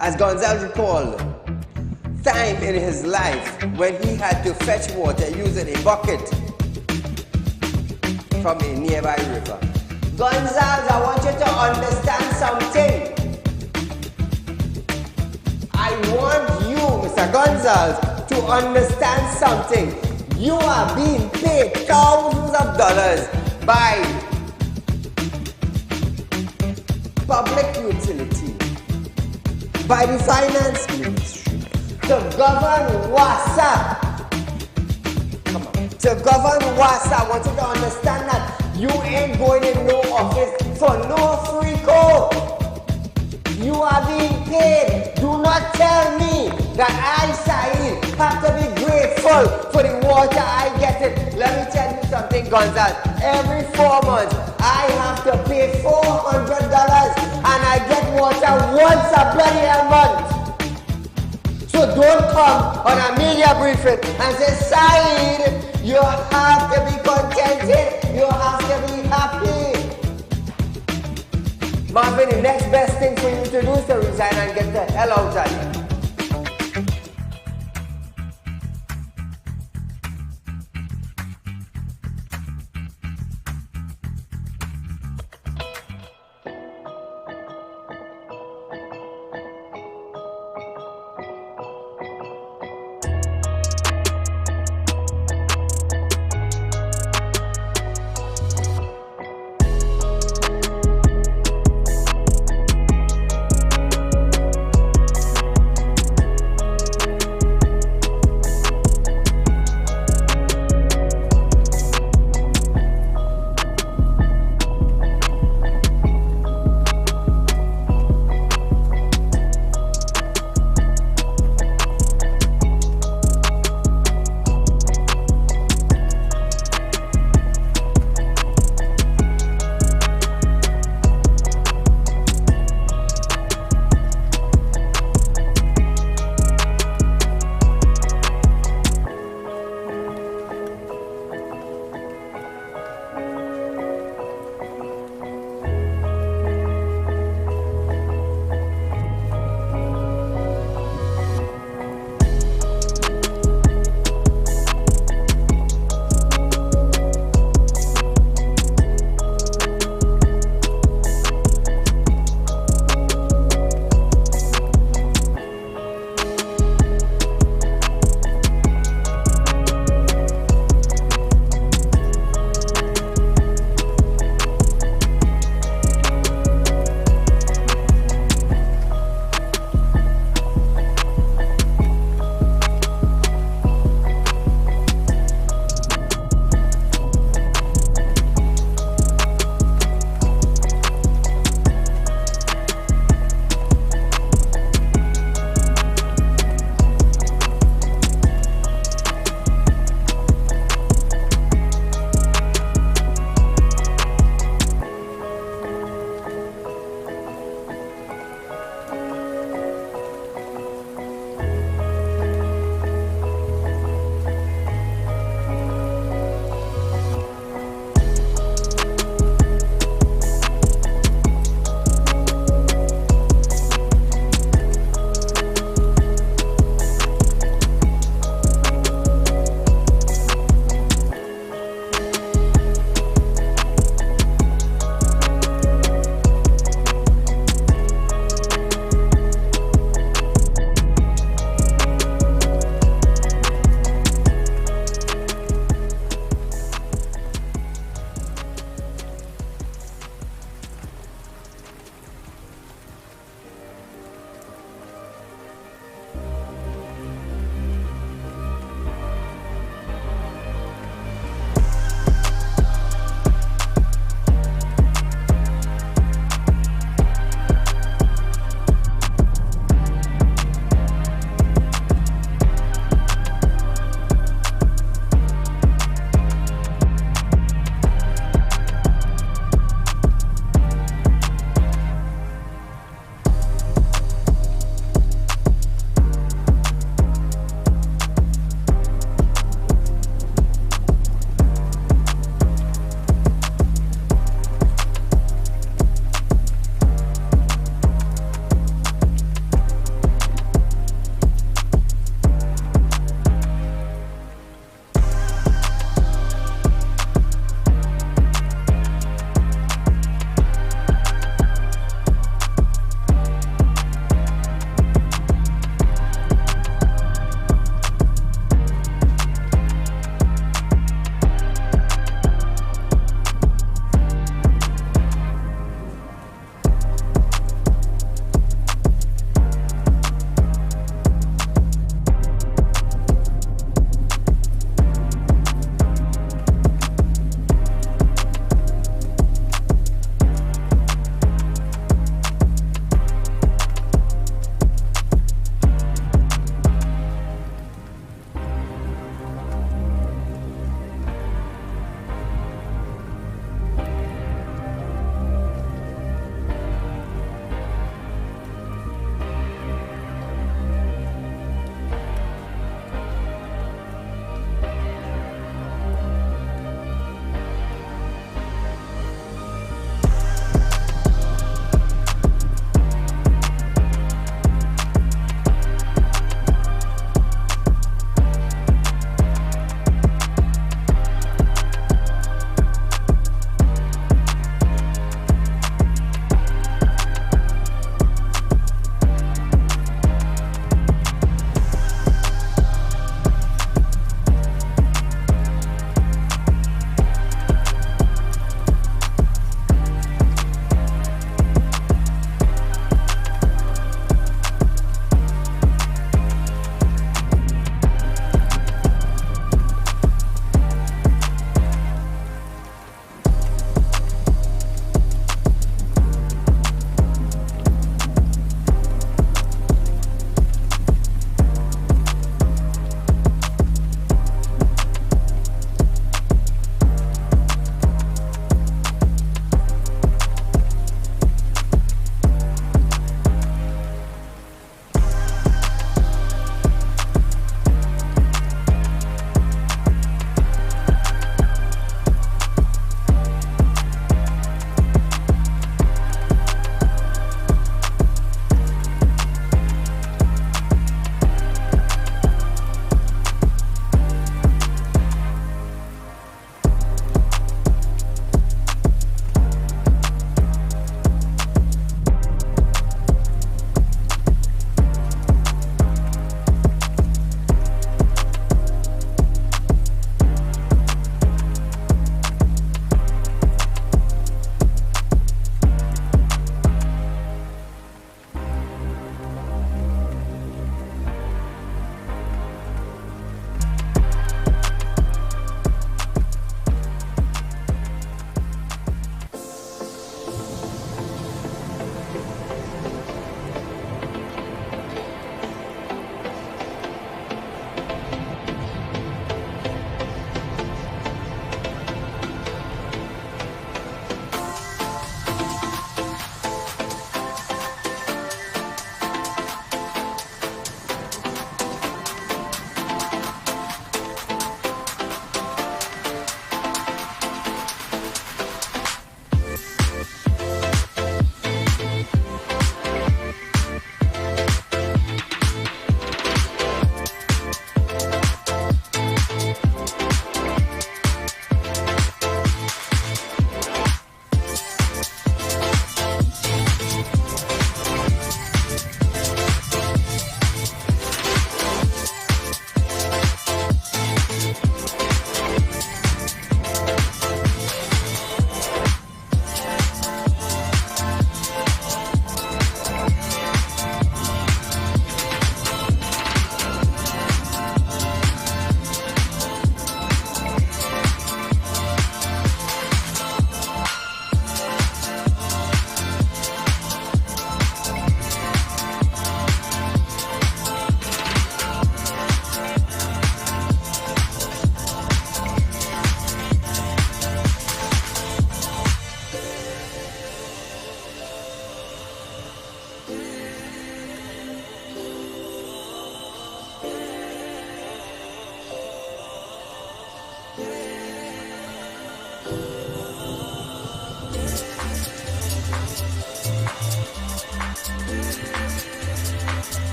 As Gonzalez recalled, time in his life when he had to fetch water using a bucket from a nearby river. Gonzalez, I want you to understand something. I want you, Mr. Gonzalez, to understand something. You are being paid thousands of dollars by public utility, by the finance ministry, to govern WASA. Come on. To govern WASA, I want you to understand that you ain't going in no office for no free code. You are being paid. Do not tell me that I, Saeed, have to be grateful for the water I get it. Let me tell you something, Gonzalez. Every 4 months, I have to pay $400 and I get water once a bloody month. So don't come on a media briefing and say, Saeed, you have to be contented. You have to be happy. Marvin, the next best thing for you to do is to resign and get the hell out of here.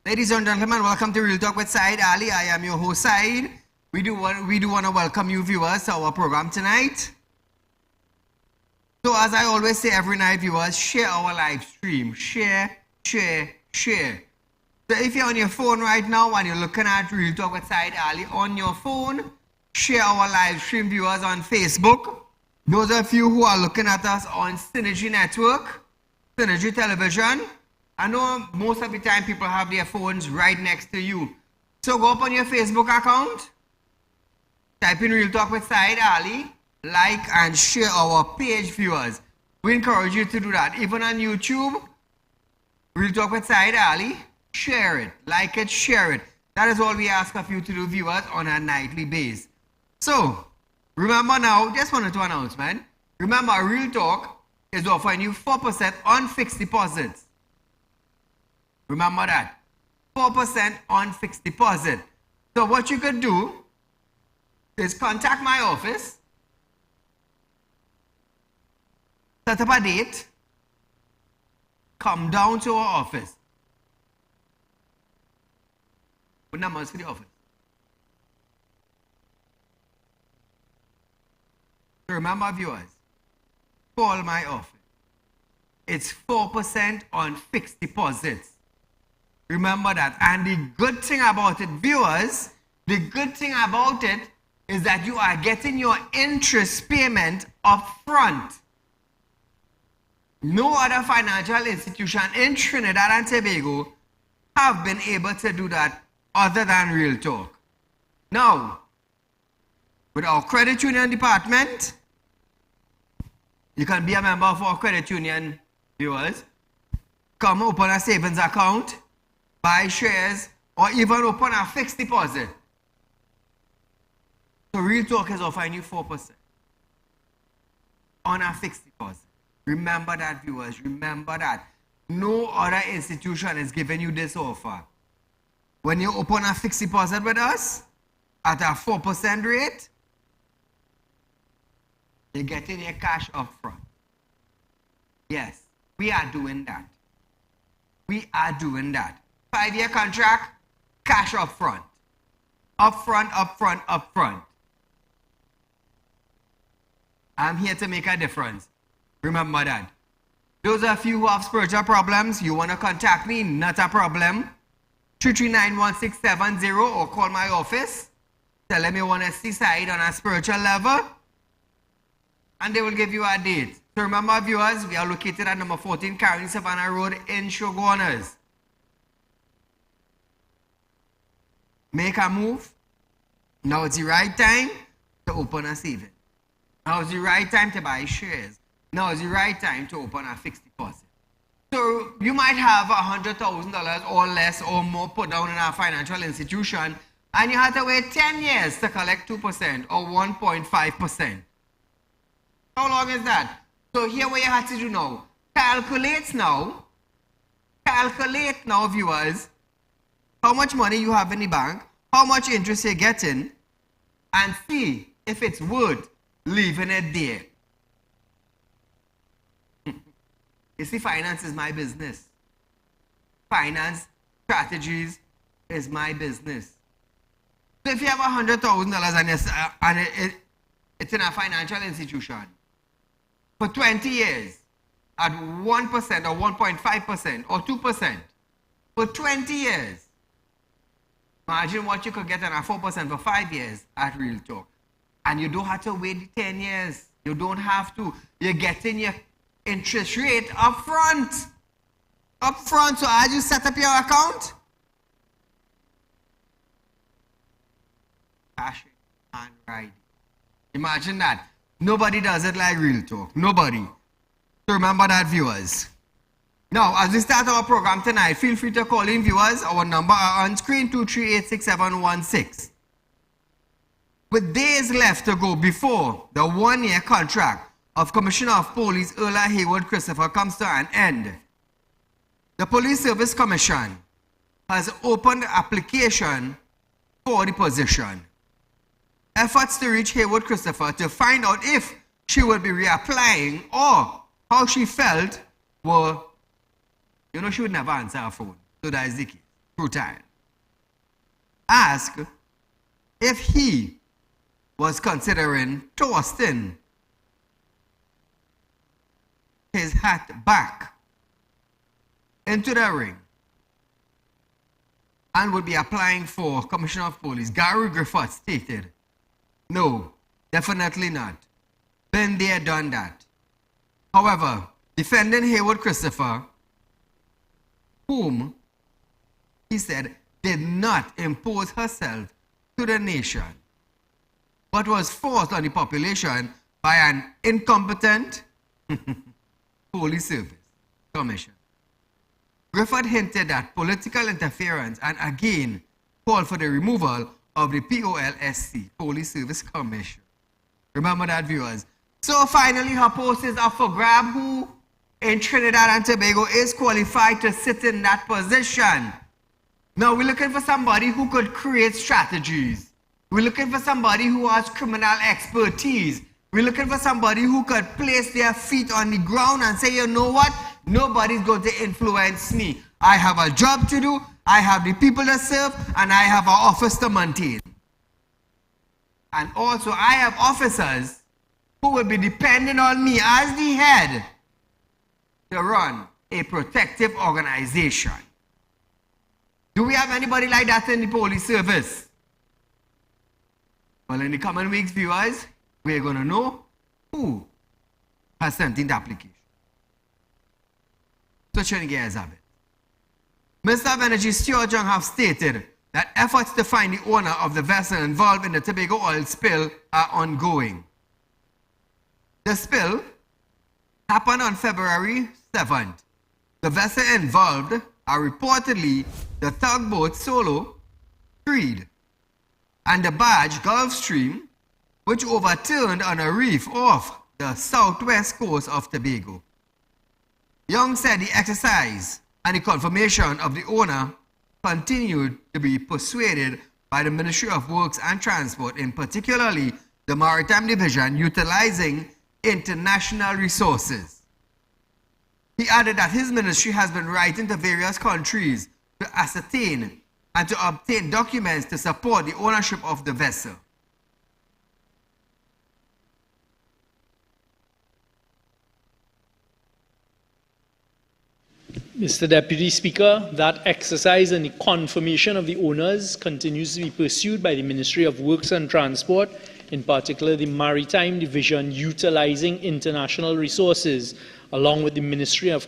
Ladies and gentlemen, welcome to Real Talk with Saieed Ali. I am your host, Saieed. We do want to welcome you viewers to our program tonight. So as I always say every night, viewers, share our live stream. Share, share, share. So if you're on your phone right now and you're looking at Real Talk with Saieed Ali on your phone, share our live stream, viewers, on Facebook. Those of you who are looking at us on Synergy Network, Synergy Television, I know most of the time people have their phones right next to you. So go up on your Facebook account, type in Real Talk with Saieed Ali, like and share our page, viewers. We encourage you to do that. Even on YouTube, Real Talk with Saieed Ali, share it, like it, share it. That is all we ask of you to do, viewers, on a nightly basis. So, remember now, just wanted to announce, man. Remember, Real Talk is offering you 4% on fixed deposits. Remember that. 4% on fixed deposit. So what you could do is contact my office, set up a date, come down to our office. What number is for the office? So remember, viewers, call my office. It's 4% on fixed deposits. Remember that. And the good thing about it, viewers, the good thing about it is that you are getting your interest payment up front. No other financial institution in Trinidad and Tobago have been able to do that other than Real Talk. Now, with our credit union department, you can be a member of our credit union, viewers. Come open a savings account, buy shares, or even open a fixed deposit. So Real Talk is offering you 4% on a fixed deposit. Remember that, viewers. Remember that. No other institution is giving you this offer. When you open a fixed deposit with us at a 4% rate, you're getting your cash up front. Yes, we are doing that. We are doing that. 5-year contract, cash up front. Up front, up front, up front. I'm here to make a difference. Remember that. Those of you who have spiritual problems, you want to contact me, not a problem. 3391670 or call my office. Tell them you want to see Saieed on a spiritual level. And they will give you a date. So remember, viewers, we are located at number 14 Carolina Savannah Road in Shogunas. Make a move. Now it's the right time to open a saving. Now it's the right time to buy shares. Now it's the right time to open a fixed deposit. So you might have $100,000 or less or more put down in a financial institution, and you have to wait 10 years to collect 2% or 1.5%. How long is that? So here what you have to do now. Calculate now, viewers, how much money you have in the bank, how much interest you're getting, and see if it's worth leaving it there. You see, finance is my business. Finance strategies is my business. So if you have $100,000 and it's in a financial institution for 20 years at 1% or 1.5% or 2% for 20 years, imagine what you could get on a 4% for 5 years at Real Talk. And you don't have to wait 10 years. You don't have to. You're getting your interest rate up front. Up front. So as you set up your account, cash and ride. Imagine that. Nobody does it like Real Talk. Nobody. So remember that, viewers. Now, as we start our program tonight, feel free to call in, viewers. Our number are on screen, 2386716. With days left to go before the 1-year contract of Commissioner of Police Earl Haywood Christopher comes to an end, the Police Service Commission has opened application for the position. Efforts to reach Haywood Christopher to find out if she would be reapplying or how she felt were, she would never answer her phone. So that is the case. scrutiny, asked if he was considering tossing his hat back into the ring and would be applying for Commissioner of Police. Gary Griffith stated, "No, definitely not. Been there, done that." However, defendant Haywood Christopher, whom he said did not impose herself to the nation, but was forced on the population by an incompetent police service commission. Griffith hinted at political interference and again called for the removal of the POLSC, Police Service Commission. Remember that, viewers. So finally, her post is up for grab. Who in Trinidad and Tobago is qualified to sit in that position? Now, we're looking for somebody who could create strategies. We're looking for somebody who has criminal expertise. We're looking for somebody who could place their feet on the ground and say, you know what? Nobody's going to influence me. I have a job to do, I have the people to serve, and I have an office to maintain. And also, I have officers who will be depending on me as the head to run a protective organization. Do we have anybody like that in the police service? Well, in the coming weeks, viewers, we're going to know who has sent in the application. Switching gears a bit. Minister of Energy Stuart Young have stated that efforts to find the owner of the vessel involved in the Tobago oil spill are ongoing. The spill happened on February 7th. The vessel involved are reportedly the tugboat Solo Creed and the barge Gulfstream, which overturned on a reef off the southwest coast of Tobago. Young said the exercise and the confirmation of the owner continued to be persuaded by the Ministry of Works and Transport, in particularly the Maritime Division, utilizing international resources. He added that his ministry has been writing to various countries to ascertain and to obtain documents to support the ownership of the vessel. Mr. Deputy Speaker, that exercise and the confirmation of the owners continues to be pursued by the Ministry of Works and Transport, in particular the Maritime Division, utilizing international resources, along with the Ministry of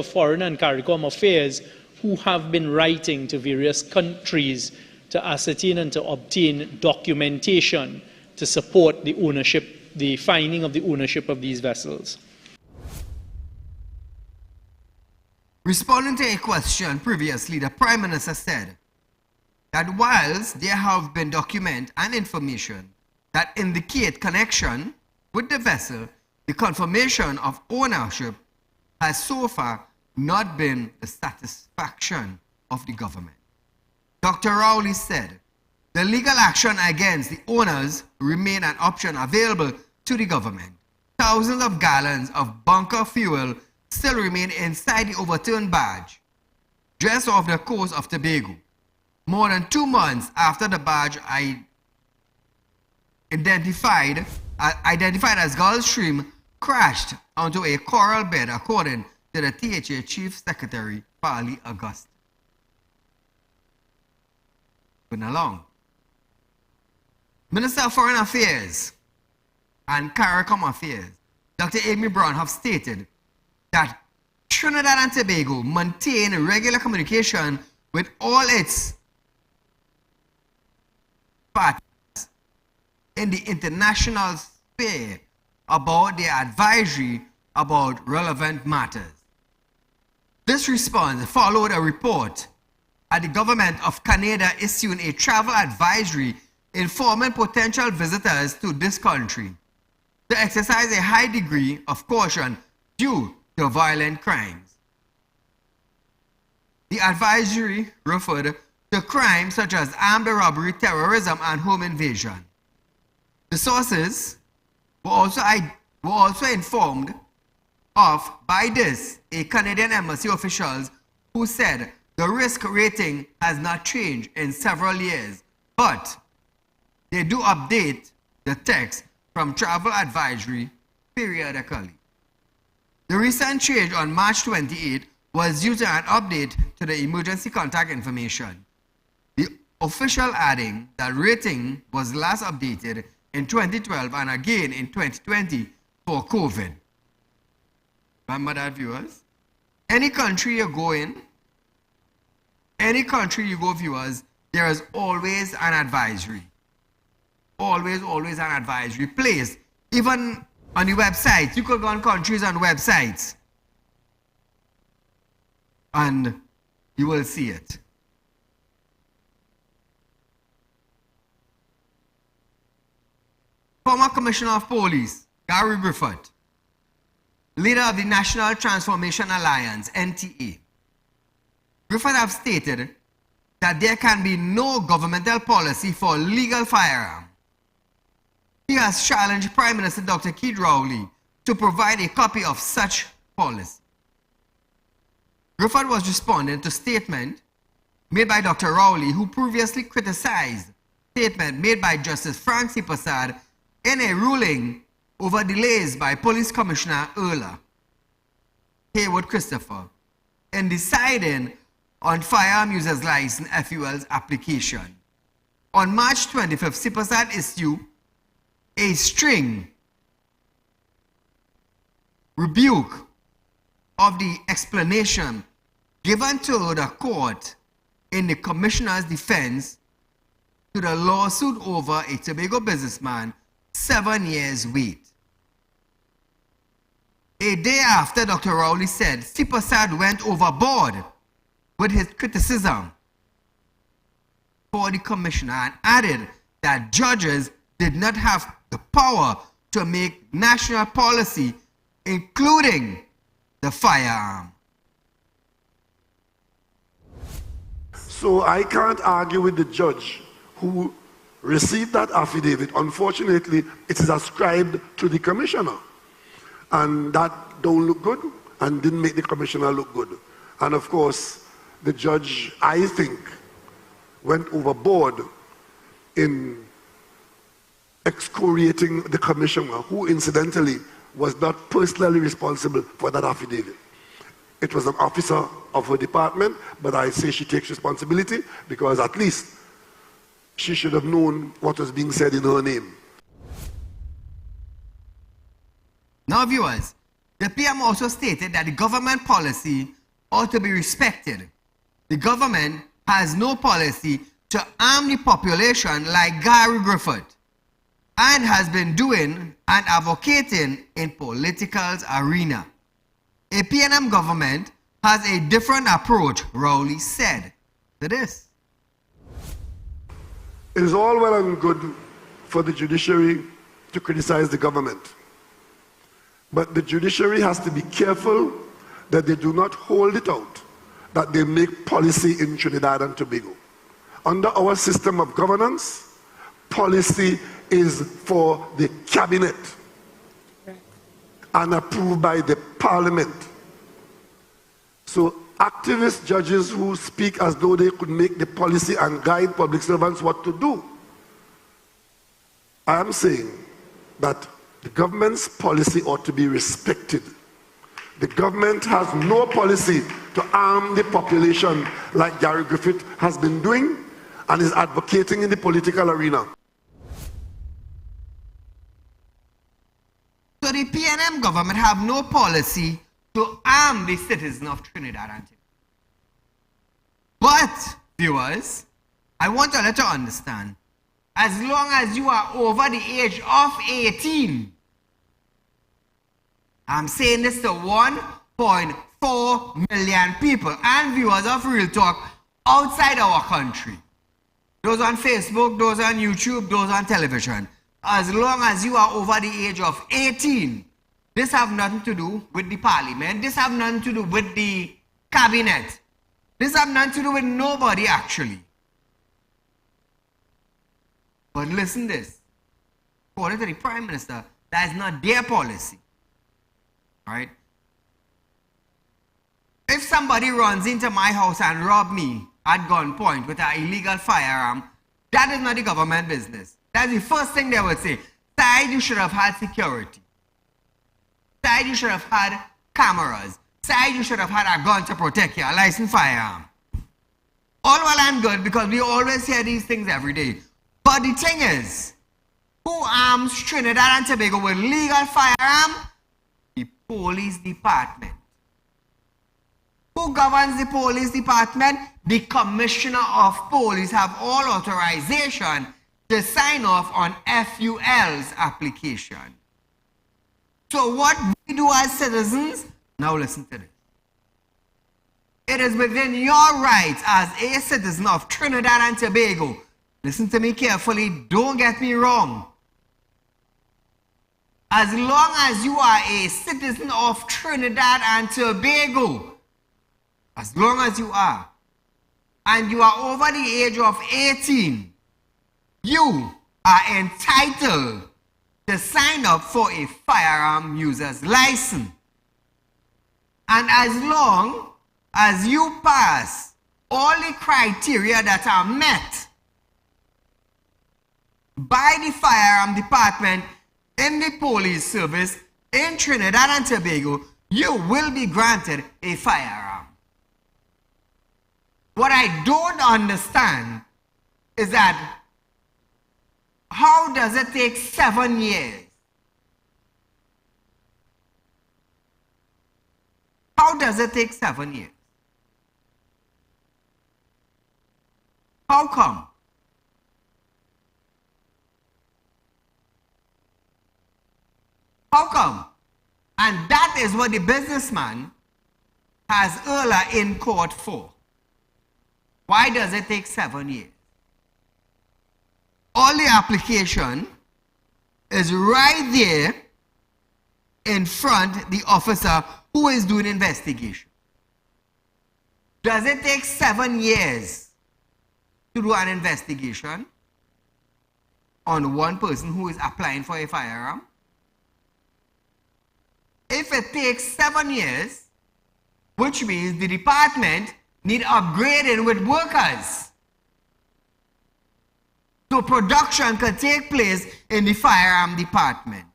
Foreign and CARICOM Affairs, who have been writing to various countries to ascertain and to obtain documentation to support the ownership, the finding of the ownership of these vessels. Responding to a question previously, the Prime Minister said that whilst there have been documents and information that indicate connection with the vessel, the confirmation of ownership has so far not been the satisfaction of the government. Dr. Rowley said the legal action against the owners remain an option available to the government. Thousands of gallons of bunker fuel still remain inside the overturned barge, just off the coast of Tobago, more than 2 months after the barge identified as Gulfstream crashed onto a coral bed, according to the THA Chief Secretary, Farley August. Going along. Minister of Foreign Affairs and CARICOM Affairs, Dr. Amy Brown, have stated that Trinidad and Tobago maintain regular communication with all its partners in the international sphere about their advisory about relevant matters. This response followed a report at the government of Canada issuing a travel advisory informing potential visitors to this country to exercise a high degree of caution due to violent crimes. The advisory referred to crimes such as armed robbery, terrorism, and home invasion. The sources were also informed of by this a Canadian embassy officials who said the risk rating has not changed in several years, but they do update the text from travel advisory periodically. The recent change on March 28 was due to an update to the emergency contact information. The official adding that rating was last updated in 2012 and again in 2020 for COVID. Remember that, viewers? Any country you go in, any country you go, viewers, there is always an advisory. Always an advisory placed. Even on the website, you could go on countries and websites and you will see it. Former Commissioner of Police, Gary Griffith, leader of the National Transformation Alliance, NTA. Griffith have stated that there can be no governmental policy for legal firearm. He has challenged Prime Minister Dr. Keith Rowley to provide a copy of such policy. Griffith was responding to a statement made by Dr. Rowley, who previously criticized a statement made by Justice Frank C. Prasad in a ruling over delays by Police Commissioner Erla Haywood Christopher in deciding on firearm users license FUL's application. On March 25th, C. Prasad issued a string rebuke of the explanation given to the court in the commissioner's defense to the lawsuit over a Tobago businessman 7 years wait. A day after Dr. Rowley said C. Prasad went overboard with his criticism for the commissioner and added that judges did not have the power to make national policy, including the firearm. So I can't argue with the judge who received that affidavit. Unfortunately, it is ascribed to the commissioner. And that don't look good and didn't make the commissioner look good. And of course, the judge, I think, went overboard in excoriating the commissioner, who incidentally was not personally responsible for that affidavit. It was an officer of her department, but I say she takes responsibility because at least she should have known what was being said in her name. Now, viewers, the PM also stated that the government policy ought to be respected. The government has no policy to arm the population like Gary Griffith and has been doing and advocating in political arena. A PNM government has a different approach, Rowley said to this. It is all well and good for the judiciary to criticize the government. But the judiciary has to be careful that they do not hold it out, that they make policy in Trinidad and Tobago. Under our system of governance, policy is for the cabinet and approved by the parliament. So activist judges who speak as though they could make the policy and guide public servants what to do. I am saying that the government's policy ought to be respected. The government has no policy to arm the population like Gary Griffith has been doing and is advocating in the political arena. So the PNM government have no policy to arm the citizens of Trinidad and Tobago. But, viewers, I want to let you understand, as long as you are over the age of 18, I'm saying this to 1.4 million people and viewers of Real Talk outside our country. Those on Facebook, those on YouTube, those on television. As long as you are over the age of 18, this have nothing to do with the parliament. This have nothing to do with the cabinet. This have nothing to do with nobody actually. But listen this. According to the Prime Minister, that is not their policy. Right? If somebody runs into my house and rob me at gunpoint with an illegal firearm, that is not the government business. That's the first thing they would say. Saieed, you should have had security. Saieed, you should have had cameras. Saieed, you should have had a gun to protect you, a licensed firearm. All well and good, because we always hear these things every day. But the thing is, who arms Trinidad and Tobago with legal firearm? The police department. Who governs the police department? The commissioner of police have all authorization to sign off on FUL's application. So what we do as citizens, now listen to this. It is within your rights as a citizen of Trinidad and Tobago. Listen to me carefully, don't get me wrong. As long as you are a citizen of Trinidad and Tobago, as long as you are, and you are over the age of 18, you are entitled to sign up for a firearm user's license. And as long as you pass all the criteria that are met by the firearm department in the police service in Trinidad and Tobago, you will be granted a firearm. What I don't understand is that how does it take 7 years? How does it take 7 years? How come? How come? And that is what the businessman has earlier in court for. Why does it take 7 years? All the application is right there in front the officer who is doing investigation. Does it take 7 years to do an investigation on one person who is applying for a firearm? If it takes 7 years, which means the department need upgrading with workers, so production can take place in the firearm department.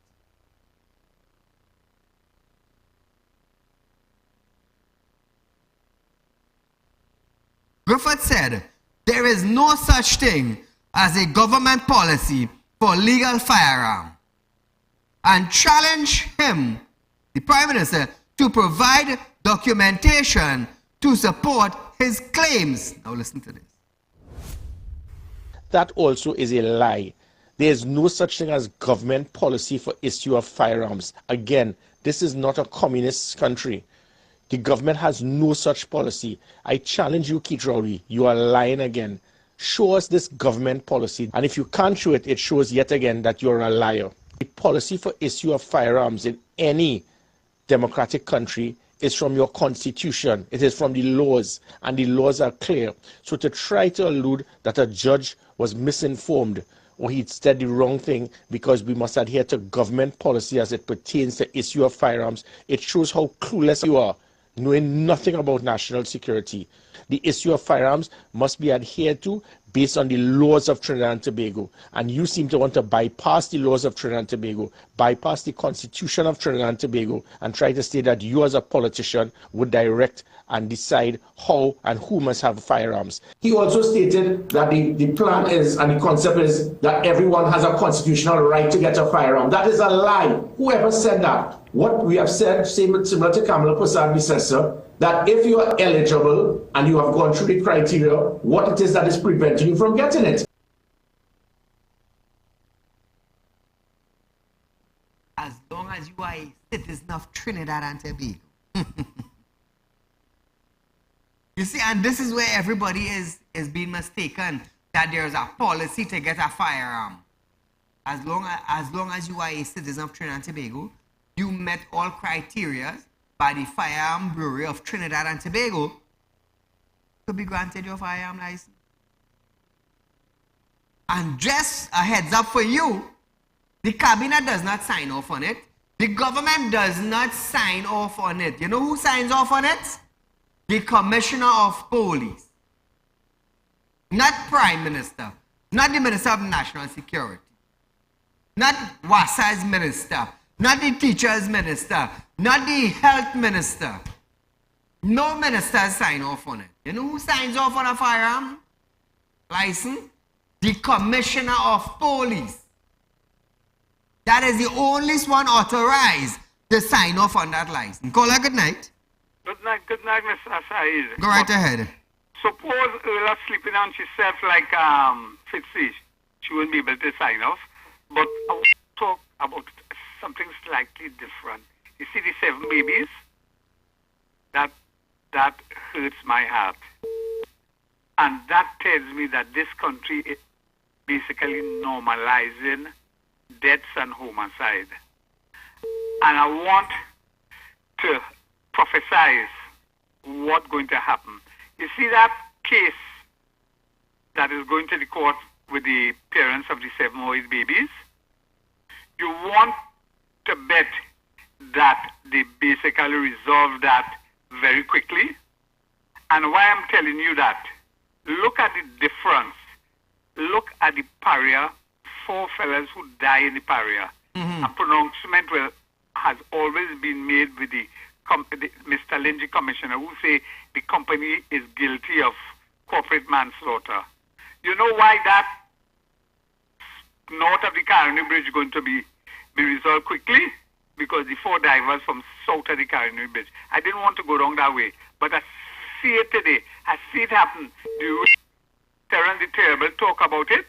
Griffith said, there is no such thing as a government policy for legal firearm, and challenged him, the Prime Minister, to provide documentation to support his claims. Now listen to this. That also is a lie. There is no such thing as government policy for issue of firearms. Again, this is not a communist country. The government has no such policy. I challenge you, Keith Rowley. You are lying again. Show us this government policy. And if you can't show it, it shows yet again that you're a liar. The policy for issue of firearms in any democratic country is from your constitution. It is from the laws, and the laws are clear. So to try to allude that a judge was misinformed or he said the wrong thing because we must adhere to government policy as it pertains to issue of firearms, it shows how clueless you are, knowing nothing about national security. The issue of firearms must be adhered to based on the laws of Trinidad and Tobago. And you seem to want to bypass the laws of Trinidad and Tobago, bypass the constitution of Trinidad and Tobago, and try to say that you as a politician would direct and decide how and who must have firearms. He also stated that the plan is, and the concept is, that everyone has a constitutional right to get a firearm. That is a lie. Whoever said that? What we have said, similar to Kamala Prasad, says, sir, that if you are eligible and you have gone through the criteria, what it is that is preventing you from getting it. As long as you are a citizen of Trinidad and Tobago. You see, and this is where everybody is being mistaken, that there's a policy to get a firearm. As long as you are a citizen of Trinidad and Tobago, you met all criteria by the Firearm Bureau of Trinidad and Tobago to be granted your firearm license. And just a heads up for you, the cabinet does not sign off on it. The government does not sign off on it. You know who signs off on it? the Commissioner of Police, not Prime Minister, not the Minister of National Security, not WASA's Minister, not the Teachers Minister, not the Health Minister. No minister sign off on it. You know who signs off on a firearm license? The Commissioner of Police. That is the only one authorized to sign off on that license. Caller, good night. Good night, Mr. Saeed. Go right ahead. Suppose Earl sleeping on herself like Fitzy. She wouldn't be able to sign off. But I want to talk about something slightly different. You see the 7 babies? That hurts my heart. And that tells me that this country is basically normalizing deaths and homicide. And I want to prophesize what's going to happen. You see that case that is going to the court with the parents of the 7 or 8 babies? You want to bet that they basically resolve that very quickly. And why I'm telling you that, look at the difference. Look at the Paria, 4 fellas who die in the Paria. A pronouncement has always been made with the Mr. Lindsay Commissioner, who say the company is guilty of corporate manslaughter. You know why that north of the Carnegie Bridge is going to be resolved quickly? Because the 4 divers from south of the Carnegie Bridge. I didn't want to go down that way, but I see it today. I see it happen. The Terrible talk about it.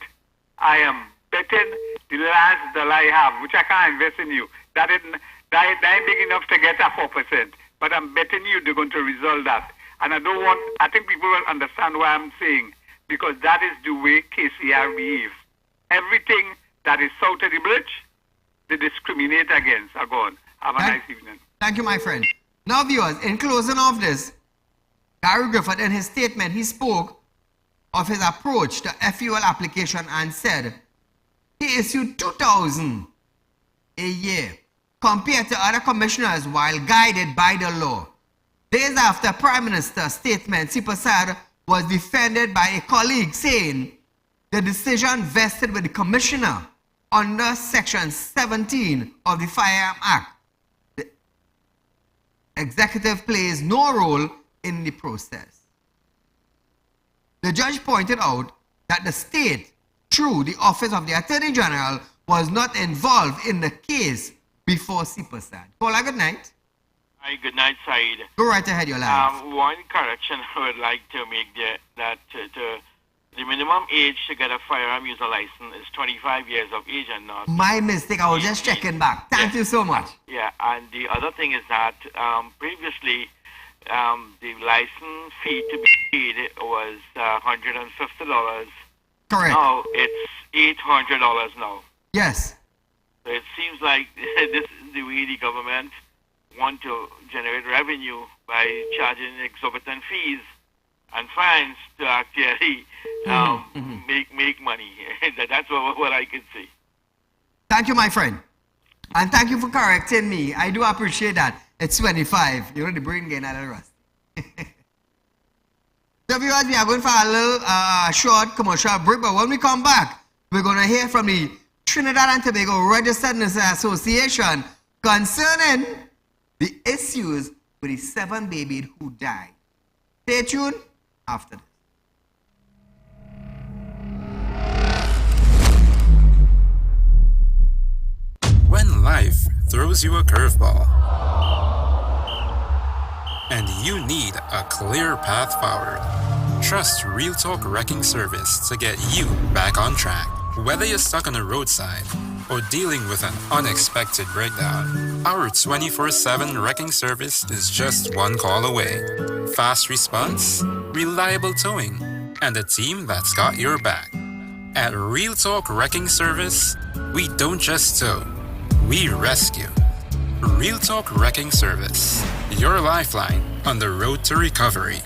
I am betting the last dollar I have, which I can't invest in you. That ain't big enough to get a 4%. But I'm betting you they're going to resolve that. And I think people will understand why I'm saying, because that is the way KCR behaves. Everything that is south of the bridge, they discriminate against are gone. Have a nice evening. Thank you, my friend. Now, viewers, in closing of this, Gary Griffith, in his statement, he spoke of his approach to FUL application and said he issued 2,000 a year compared to other commissioners while guided by the law. Days after Prime Minister's statement, Sipasad was defended by a colleague saying the decision vested with the commissioner under Section 17 of the Firearm Act. The executive plays no role in the process. The judge pointed out that the state, through the Office of the Attorney General, was not involved in the case before Sipasad. Paula, good night. Hi, good night, Saeed. Go right ahead, your life. One correction I would like to make there, that the minimum age to get a firearm user license is 25 years of age and not... My mistake, I was just checking back. Thank you so much. Yeah, and the other thing is that previously the license fee to be paid was $150. Correct. Now it's $800 now. Yes. So it seems like this is the way the government want to generate revenue by charging exorbitant fees and fines to actually make money. That's what I can say. Thank you, my friend. And thank you for correcting me. I do appreciate that. It's 25. You know, the brain getting out of rust. So viewers, we are going for a little short commercial break, but when we come back, we're going to hear from the Trinidad and Tobago Registered Nurses Association concerning the issues with the 7 babies who died. Stay tuned after this. When life throws you a curveball and you need a clear path forward, trust Real Talk Wrecking Service to get you back on track. Whether you're stuck on a roadside or dealing with an unexpected breakdown, our 24/7 wrecking service is just one call away. Fast response, reliable towing, and a team that's got your back. At Real Talk Wrecking Service, we don't just tow, we rescue. Real Talk Wrecking Service, your lifeline on the road to recovery.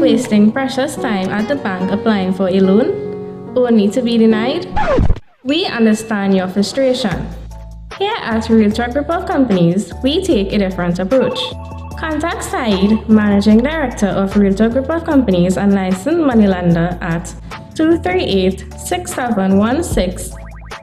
wasting precious time at the bank applying for a loan, only to be denied? We understand your frustration. Here at Real Talk Group of Companies, we take a different approach. Contact Saieed, Managing Director of Real Talk Group of Companies and licensed moneylender at 238-6716,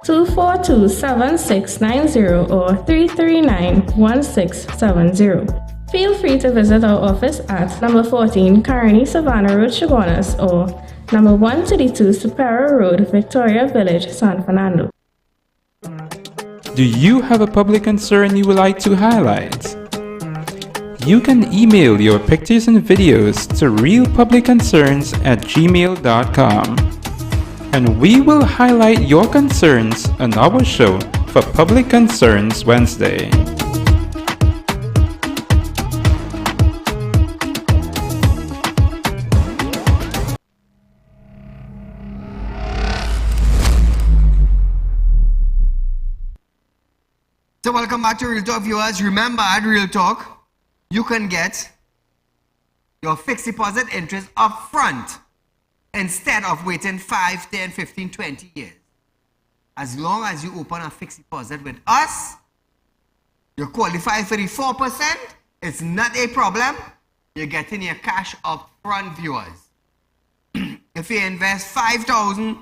242-7690 or 339-1670. Feel free to visit our office at number 14 Carney Savannah Road, Chaguanas, or number 132 Superior Road, Victoria Village, San Fernando. Do you have a public concern you would like to highlight? You can email your pictures and videos to realpublicconcerns@gmail.com, and we will highlight your concerns on our show for Public Concerns Wednesday. So welcome back to Real Talk, viewers. Remember, at Real Talk, you can get your fixed deposit interest up front instead of waiting 5, 10, 15, 20 years. As long as you open a fixed deposit with us, you qualify for the 4%. It's not a problem. You're getting your cash up front, viewers. If you invest 5,000,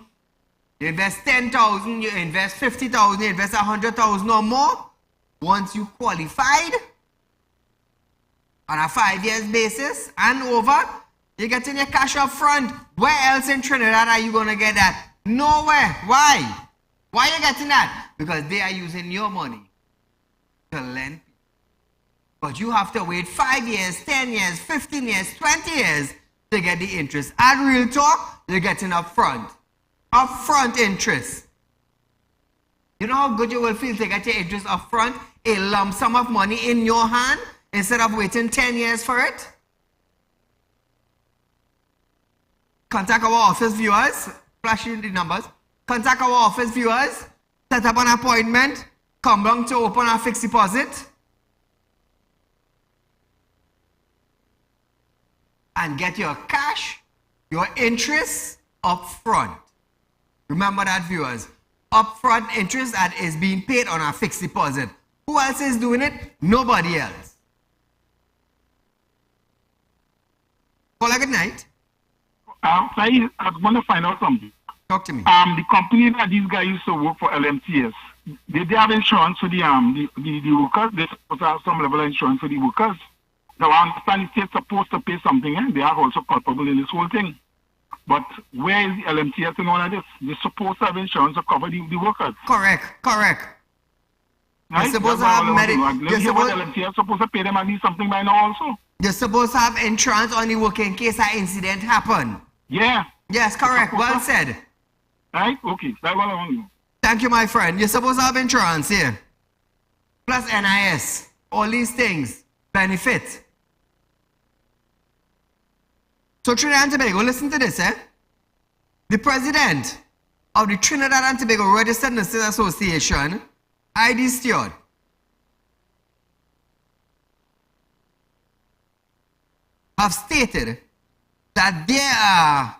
you invest 10,000, you invest 50,000, you invest 100,000 or more, once you qualified on a 5 years basis and over, you're getting your cash up front. Where else in Trinidad are you going to get that? Nowhere. Why? Why are you getting that? Because they are using your money to lend. But you have to wait 5 years, 10 years, 15 years, 20 years to get the interest. At Real Talk, you're getting up front. Upfront interest. You know how good you will feel to get your interest up front? A lump sum of money in your hand instead of waiting 10 years for it? Contact our office, viewers. Flashing the numbers. Contact our office, viewers. Set up an appointment. Come down to open a fixed deposit. And get your cash, your interest up front. Remember that, viewers. Upfront interest that is being paid on a fixed deposit. Who else is doing it? Nobody else. Call a good night. I want to find out something. Talk to me. The company that these guys used to work for, LMTS, did they have insurance for the workers? They supposed to have some level of insurance for the workers. Now I understand the state's supposed to pay something, and they are also culpable in this whole thing. But where is the LMTS and all of this? They're supposed to have insurance to cover the workers. Correct. Right? You're supposed to have LMTS supposed to pay them at least something by now also. You're supposed to have insurance on the work in case an incident happen. Yeah. Yes, correct. Well said. Right? Okay. That's what I want to know. Thank you, my friend. You're supposed to have insurance here. Plus NIS. All these things. Benefit. So Trinidad and Tobago, listen to this, The president of the Trinidad and Tobago Registered Nurses Association, ID Stewart, have stated that there are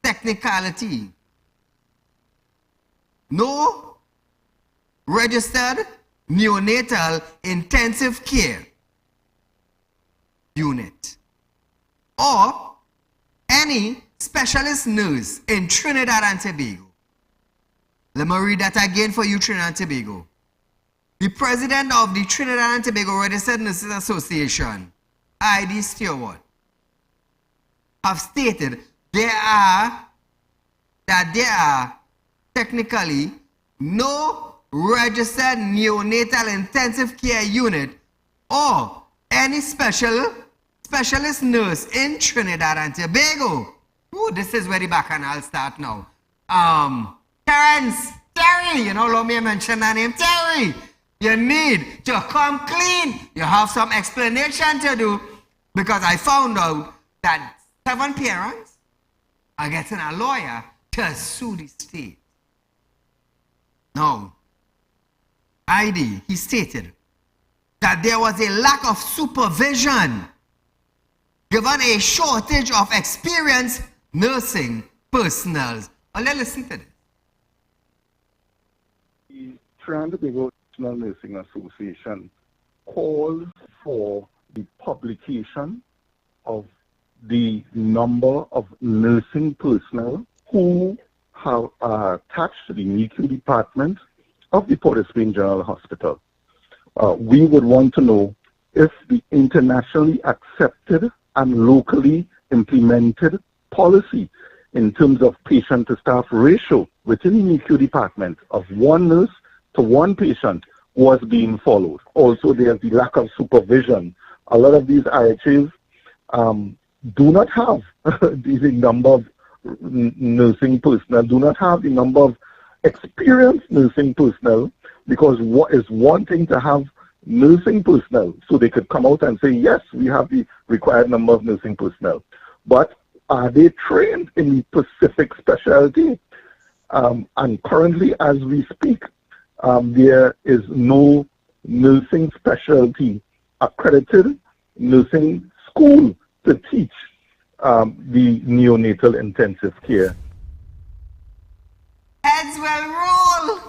technicality, no registered neonatal intensive care unit or any specialist nurse in Trinidad and Tobago. Let me read that again for you, Trinidad and Tobago. The president of the Trinidad and Tobago Registered Nurses Association, ID Stewart, have stated there are technically no registered neonatal intensive care unit or any specialist nurse in Trinidad and Tobago. Ooh, this is where the bacchanal start now. Terry, you know, let me mention that name, Terry. You need to come clean. You have some explanation to do, because I found out that 7 parents are getting a lawyer to sue the state. Now, ID, he stated that there was a lack of supervision given a shortage of experienced nursing personnel. Let's listen to this. The Tobago National Nursing Association calls for the publication of the number of nursing personnel who have attached to the NICU department of the Port of Spain General Hospital. We would want to know if the internationally accepted and locally implemented policy in terms of patient to staff ratio within the NICU department of one nurse to one patient was being followed. Also, there's the lack of supervision. A lot of these IHAs do not have the number of nursing personnel, do not have the number of experienced nursing personnel, because what is one thing to have nursing personnel so they could come out and say, yes, we have the required number of nursing personnel. But are they trained in the specific specialty? And currently, as we speak, there is no nursing specialty accredited nursing school to teach the neonatal intensive care. Heads will roll.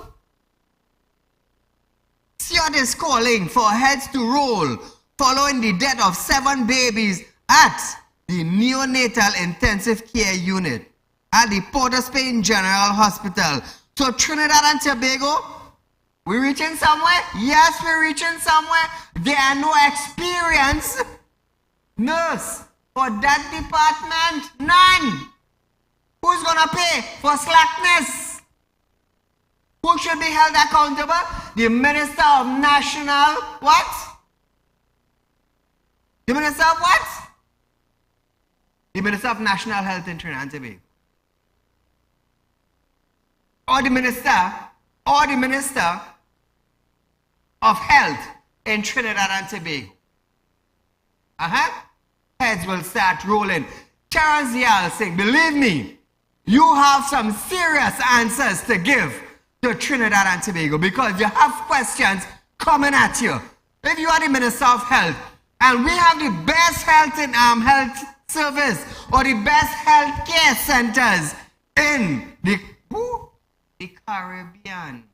Siad is calling for heads to roll following the death of 7 babies at the neonatal intensive care unit at the Port of Spain General Hospital. So Trinidad and Tobago, we reaching somewhere? Yes, we're reaching somewhere. There are no experienced nurse for that department. None. Who's gonna pay for slackness? Who should be held accountable? The Minister of National what? The Minister of what? The Minister of National Health in Trinidad and Tobago. Or the Minister of Health in Trinidad and Tobago. Heads will start rolling. Terrence Yal saying, believe me, you have some serious answers to give to Trinidad and Tobago, because you have questions coming at you. If you are the Minister of Health, and we have the best health in health service or the best health care centers in the Caribbean,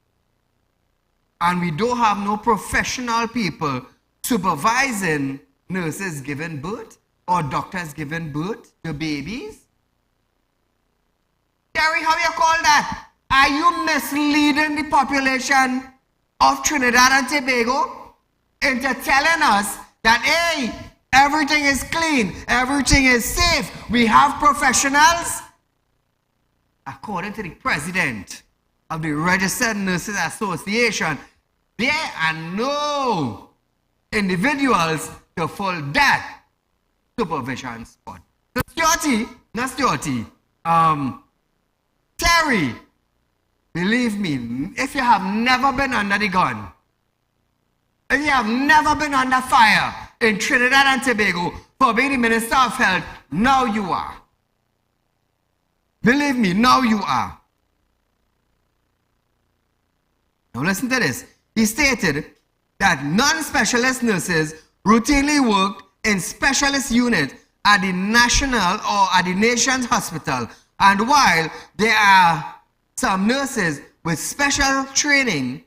and we don't have no professional people supervising nurses giving birth or doctors giving birth to babies. Terry, how you call that? Are you misleading the population of Trinidad and Tobago into telling us that, hey, everything is clean, everything is safe, we have professionals? According to the president of the Registered Nurses Association, there are no individuals to fill that supervision spot. Terry, believe me, if you have never been under the gun, if you have never been under fire in Trinidad and Tobago for being the Minister of Health, now you are. Believe me, now you are. Now listen to this. He stated that non-specialist nurses routinely work in specialist units at the national or at the nation's hospital, and while there are some nurses with special training,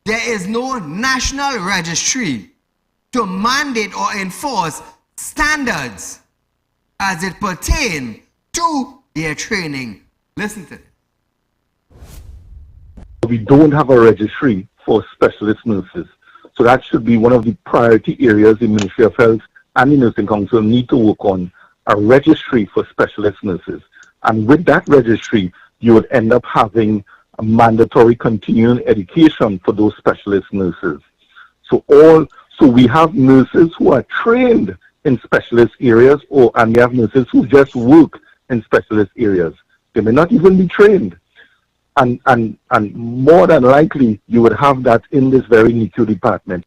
there is no national registry to mandate or enforce standards as it pertains to their training. Listen to it. We don't have a registry for specialist nurses. So that should be one of the priority areas the Ministry of Health and the Nursing Council need to work on, a registry for specialist nurses. And with that registry, you would end up having a mandatory continuing education for those specialist nurses. So we have nurses who are trained in specialist areas, and we have nurses who just work in specialist areas. They may not even be trained. And more than likely, you would have that in this very NICU department.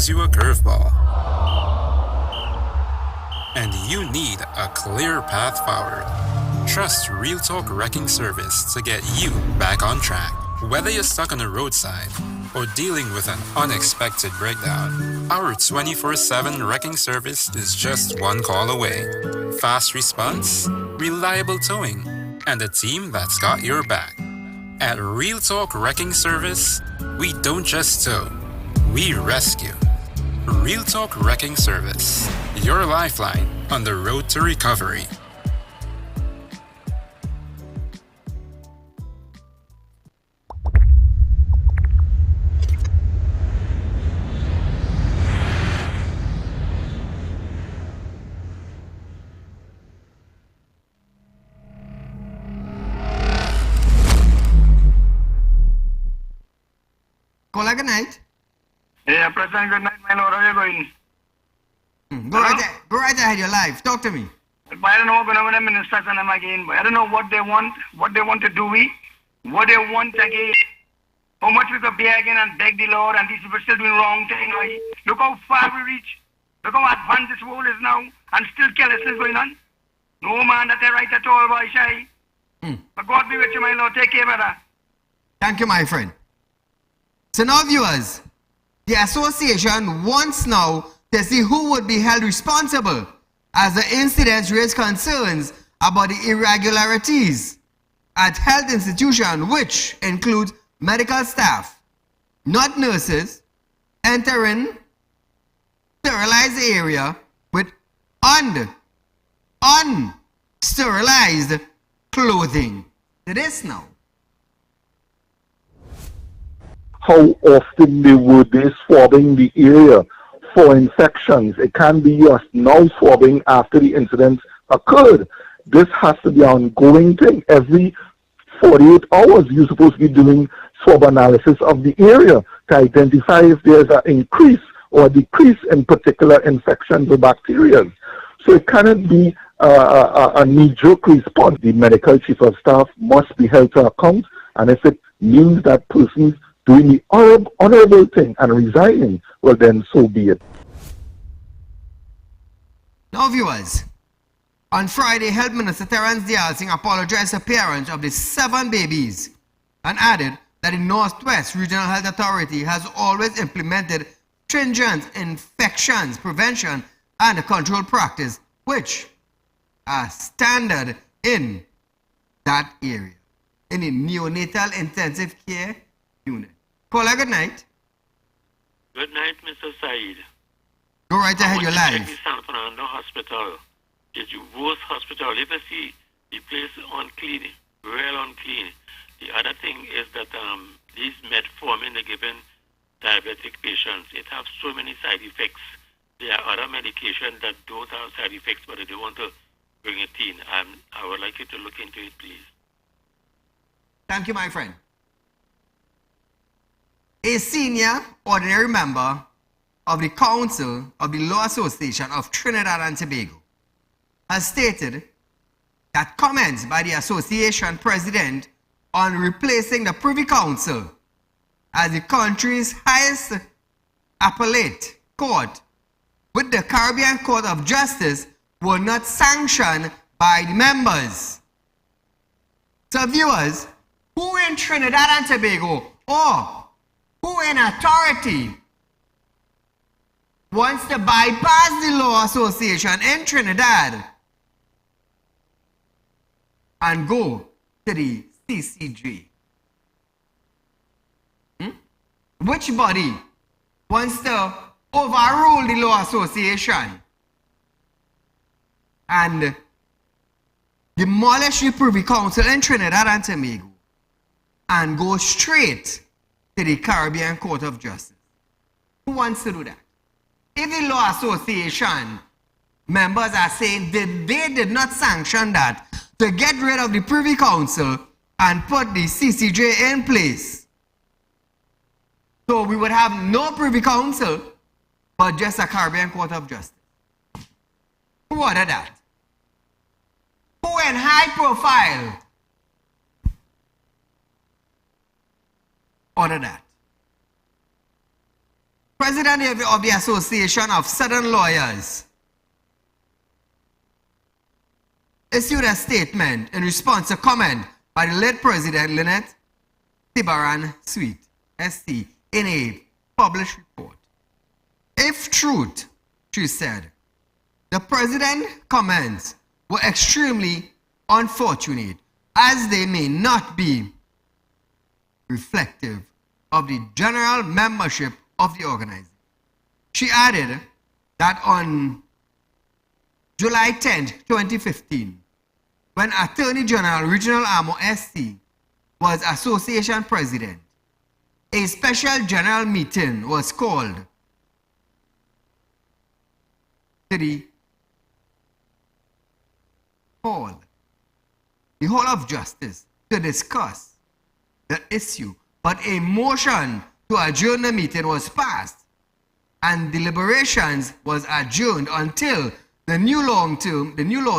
throws you a curveball. And you need a clear path forward. Trust Real Talk Wrecking Service to get you back on track. Whether you're stuck on the roadside or dealing with an unexpected breakdown, our 24/7 wrecking service is just one call away. Fast response, reliable towing, and a team that's got your back. At Real Talk Wrecking Service, we don't just tow, we rescue. Real Talk Wrecking Service, your lifeline on the road to recovery. Caller, good night. Yeah, President, good night, my lord. How are you going? Go right ahead, you're live. Talk to me. But I don't know what the ministers and them again, but I don't know what they want to do with, what they want again. How much we could beg again and beg the Lord, and these people still doing wrong thing. Look how far we reach. Look how advanced this world is now, and still carelessness going on. No man that they right at all, boy, shy. But God be with you, my lord. Take care, brother. Thank you, my friend. So now, viewers, the association wants now to see who would be held responsible as the incidents raise concerns about the irregularities at health institutions, which include medical staff, not nurses, entering sterilized area with unsterilized clothing. It is now. How often were they swabbing the area for infections? It can't be just now swabbing after the incident occurred. This has to be an ongoing thing. Every 48 hours, you're supposed to be doing swab analysis of the area to identify if there's an increase or a decrease in particular infections or bacteria. So it cannot be a knee-jerk response. The medical chief of staff must be held to account, and if it means that persons doing the honorable thing and resigning, well then so be it. Now, viewers, on Friday, Health Minister Terence Dialsing apologized for parents of the 7 babies and added that the Northwest Regional Health Authority has always implemented stringent infections prevention and control practice, which are standard in that area, in the neonatal intensive care unit. Caller, good night. Good night, Mr. Saeed. Go right ahead, you're live. The San Fernando Hospital is the worst hospital. Let us see the place unclean, real unclean. The other thing is that these metformin they given diabetic patients, it has so many side effects. There are other medications that don't have side effects, but they want to bring it in. I would like you to look into it, please. Thank you, my friend. A senior ordinary member of the Council of the Law Association of Trinidad and Tobago has stated that comments by the association president on replacing the Privy Council as the country's highest appellate court with the Caribbean Court of Justice were not sanctioned by the members. So viewers, who in Trinidad and Tobago or who in authority wants to bypass the Law Association in Trinidad and go to the CCJ? Which body wants to overrule the Law Association and demolish the Privy Council in Trinidad and Tobago and go straight to the Caribbean Court of Justice? Who wants to do that? If the Law Association members are saying that they did not sanction that to get rid of the Privy Council and put the CCJ in place, so we would have no Privy Council but just a Caribbean Court of Justice. Who ordered that? Who in high profile ordered that? President of the Association of Southern Lawyers, issued a statement in response to comment by the late President Lynette Tibaran Sweet, ST, in a published report. If truth, she said, the President's comments were extremely unfortunate, as they may not be reflective of the general membership of the organization. She added that on July 10, 2015, when Attorney General Regional Amo ST was Association President, a special general meeting was called to the Hall of Justice to discuss the issue, but a motion to adjourn the meeting was passed and deliberations was adjourned until the new law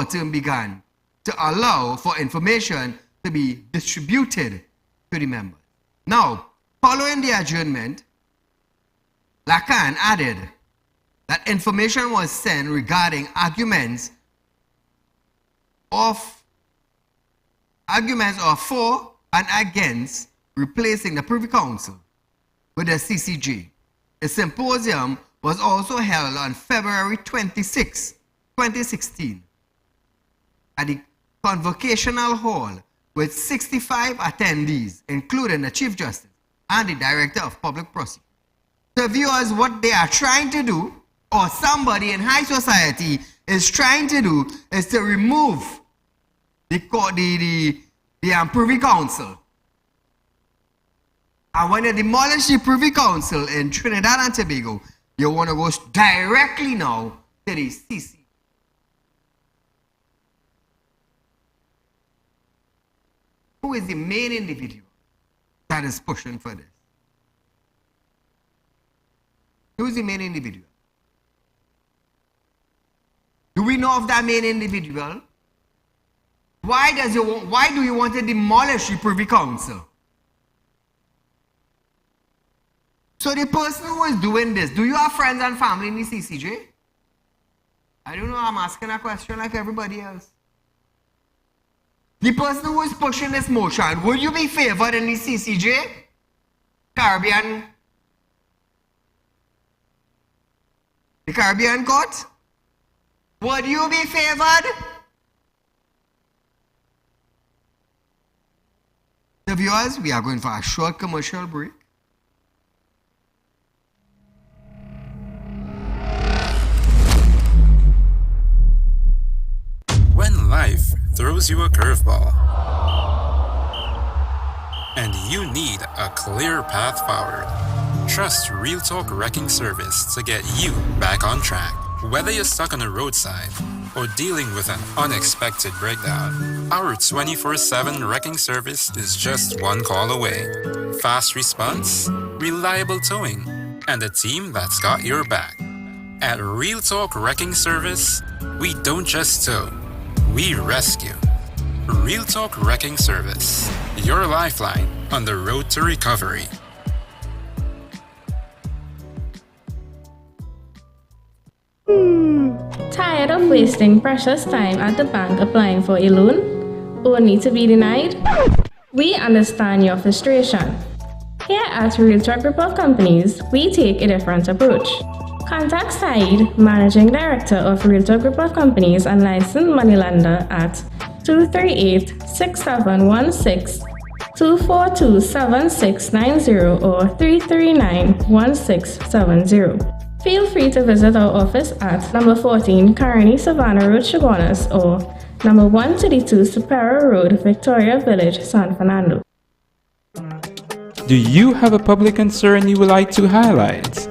term began to allow for information to be distributed to the members. Now, following the adjournment, Lacan added that information was sent regarding arguments for and against replacing the Privy Council with the CCJ. A symposium was also held on February 26, 2016 at the Convocational Hall with 65 attendees, including the Chief Justice and the Director of Public Prosecution. The viewers, what they are trying to do, or somebody in high society is trying to do, is to remove the Privy Council. And when you demolish the Privy Council in Trinidad and Tobago, you want to go directly now to the CC. Who is the main individual that is pushing for this? Who is the main individual? Do we know of that main individual? Why do you want to demolish the Privy Council? So the person who is doing this, do you have friends and family in the CCJ? I don't know, I'm asking a question like everybody else. The person who is pushing this motion, would you be favored in the CCJ? The Caribbean Court? Would you be favored? The viewers, we are going for a short commercial break. When life throws you a curveball and you need a clear path forward, trust Real Talk Wrecking Service to get you back on track. Whether you're stuck on the roadside or dealing with an unexpected breakdown, our 24/7 wrecking service is just one call away. Fast response, reliable towing, and a team that's got your back. At Real Talk Wrecking Service, we don't just tow, we rescue. Real Talk Wrecking Service, your lifeline on the road to recovery. Tired of wasting precious time at the bank applying for a loan, only to be denied? We understand your frustration. Here at Real Talk Group of Companies, we take a different approach. Contact Saieed, Managing Director of Real Talk Group of Companies and licensed moneylender at 238-6716, 242-7690 or 339-1670. Feel free to visit our office at number 14 Carney Savannah Road, Chaguanas, or number 132 Superior Road, Victoria Village, San Fernando. Do you have a public concern you would like to highlight?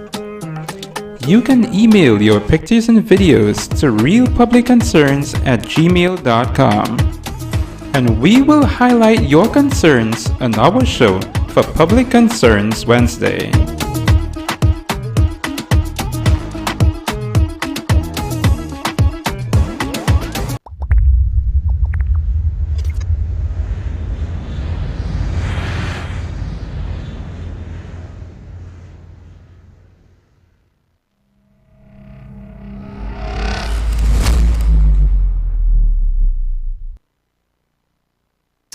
You can email your pictures and videos to realpublicconcerns@gmail.com, and we will highlight your concerns on our show for Public Concerns Wednesday.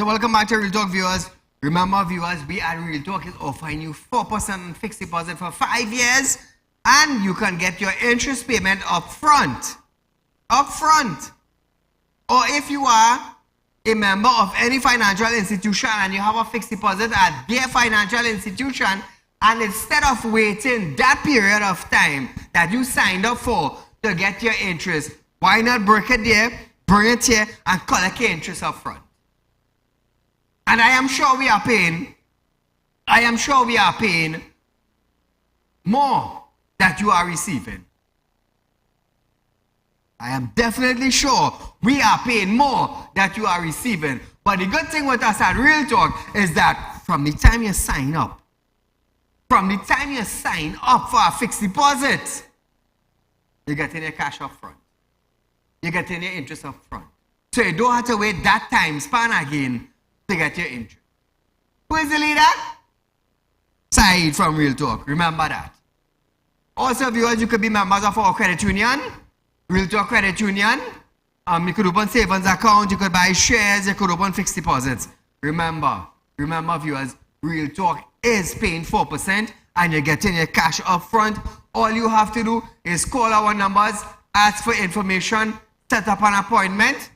welcome back to Real Talk, viewers. Remember, viewers, we at Real Talk is offering you 4% fixed deposit for 5 years, and you can get your interest payment up front. Or if you are a member of any financial institution and you have a fixed deposit at their financial institution, and instead of waiting that period of time that you signed up for to get your interest, why not break it there, bring it here, and collect your interest up front? And I am sure we are paying more that you are receiving. I am definitely sure we are paying more that you are receiving. But the good thing with us at Real Talk is that from the time you sign up for a fixed deposit, you're getting your cash up front. You're getting your interest up front. So you don't have to wait that time span again to get your interest. Who is the leader? Saieed from Real Talk. Remember that. Also, viewers, you could be members of our credit union, Real Talk Credit Union. You could open savings account, you could buy shares, you could open fixed deposits. Remember, viewers, Real Talk is paying 4% and you're getting your cash up front. All you have to do is call our numbers, ask for information, set up an appointment,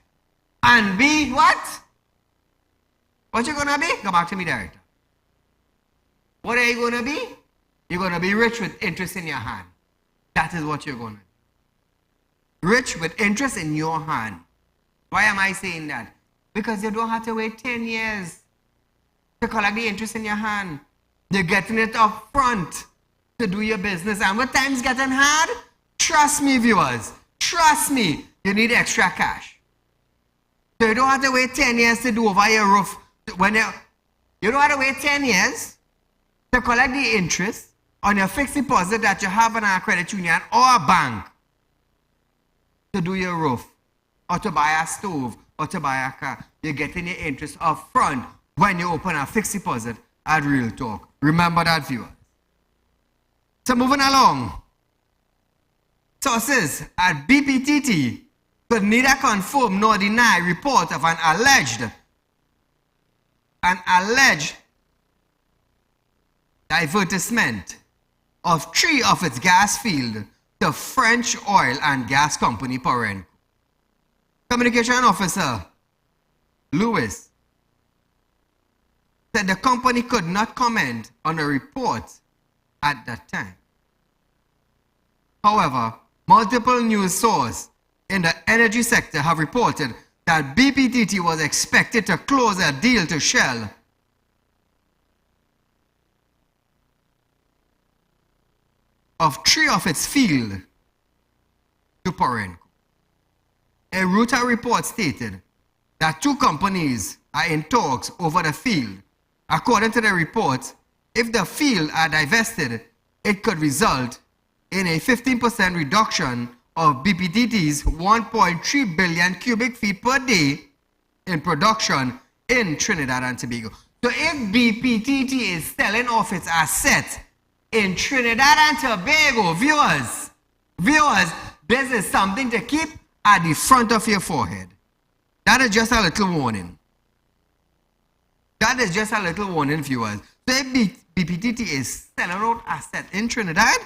and be what? What you gonna be? Go back to me, director. What are you gonna be? You're gonna be rich with interest in your hand. That is what you're gonna be. Rich with interest in your hand. Why am I saying that? Because you don't have to wait 10 years to collect the interest in your hand. You're getting it up front to do your business. And when time's getting hard, trust me, viewers, trust me, you need extra cash. So you don't have to wait 10 years to do over your roof. You don't have to wait 10 years to collect the interest on your fixed deposit that you have in a credit union or a bank to do your roof, or to buy a stove, or to buy a car. You're getting your interest up front when you open a fixed deposit at Real Talk. Remember that, viewers. So moving along. Sources at BPTT could neither confirm nor deny report of an alleged divertisement of 3 of its gas fields to French oil and gas company Perenco. Communication officer Lewis said the company could not comment on the report at that time. However, multiple news sources in the energy sector have reported that BPTT was expected to close a deal to Shell of 3 of its fields to Perenco. A Reuters report stated that 2 companies are in talks over the field. According to the report, if the field are divested, it could result in a 15% reduction of BPTT's 1.3 billion cubic feet per day in production in Trinidad and Tobago. So if BPTT is selling off its assets in Trinidad and Tobago, viewers, this is something to keep at the front of your forehead. That is just a little warning. That is just a little warning, viewers. So if BPTT is selling out assets in Trinidad,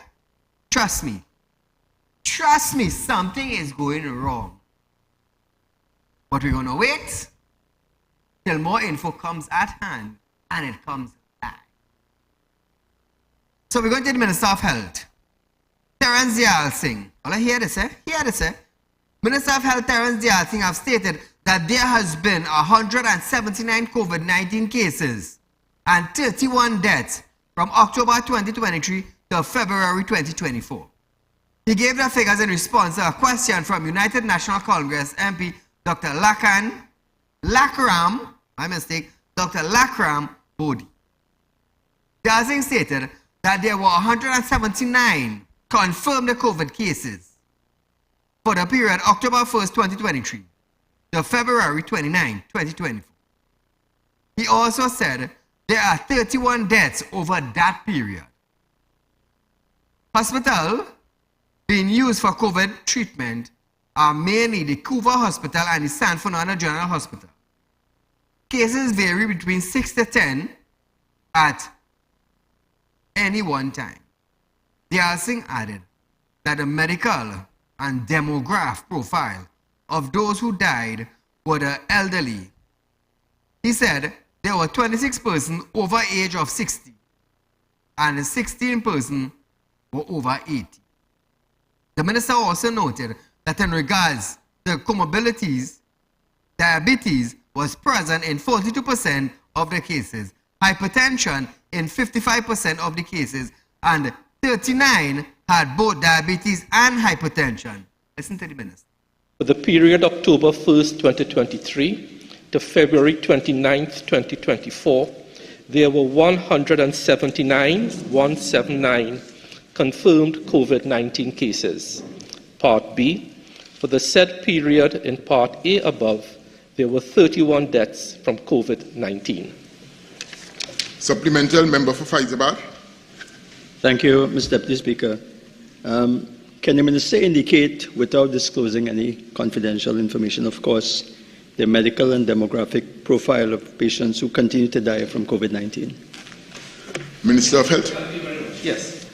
trust me, something is going wrong. But we're going to wait till more info comes at hand, and it comes back. So we're going to the Minister of Health, Terence Dayal Singh. Well, hear this, eh? Minister of Health Terence Dayal Singh have stated that there has been 179 COVID-19 cases and 31 deaths from October 2023 to February 2024. He gave the figures in response to a question from United National Congress MP Dr. Lakram Bodhi. Dayal Singh stated that there were 179 confirmed COVID cases for the period October 1st, 2023 to February 29, 2024. He also said there are 31 deaths over that period. Hospitals being used for COVID treatment are mainly the Couva Hospital and the San Fernando General Hospital. cases vary between 6 to 10 at any one time. The Alsing added that the medical and demographic profile of those who died were the elderly. He said there were 26 persons over age of 60 and 16 persons were over 80. The minister also noted that in regards to comorbidities, diabetes was present in 42% of the cases, hypertension in 55% of the cases, and 39 had both diabetes and hypertension. Listen to the minister. For the period October 1st, 2023 to February 29th, 2024, there were 179 confirmed COVID-19 cases. Part B, for the said period in Part A above, there were 31 deaths from COVID-19. Supplemental, member for Faizabad. Thank you, Mr. Deputy Speaker. Can the Minister indicate, without disclosing any confidential information, of course, the medical and demographic profile of patients who continue to die from COVID-19? Minister of Health. Yes.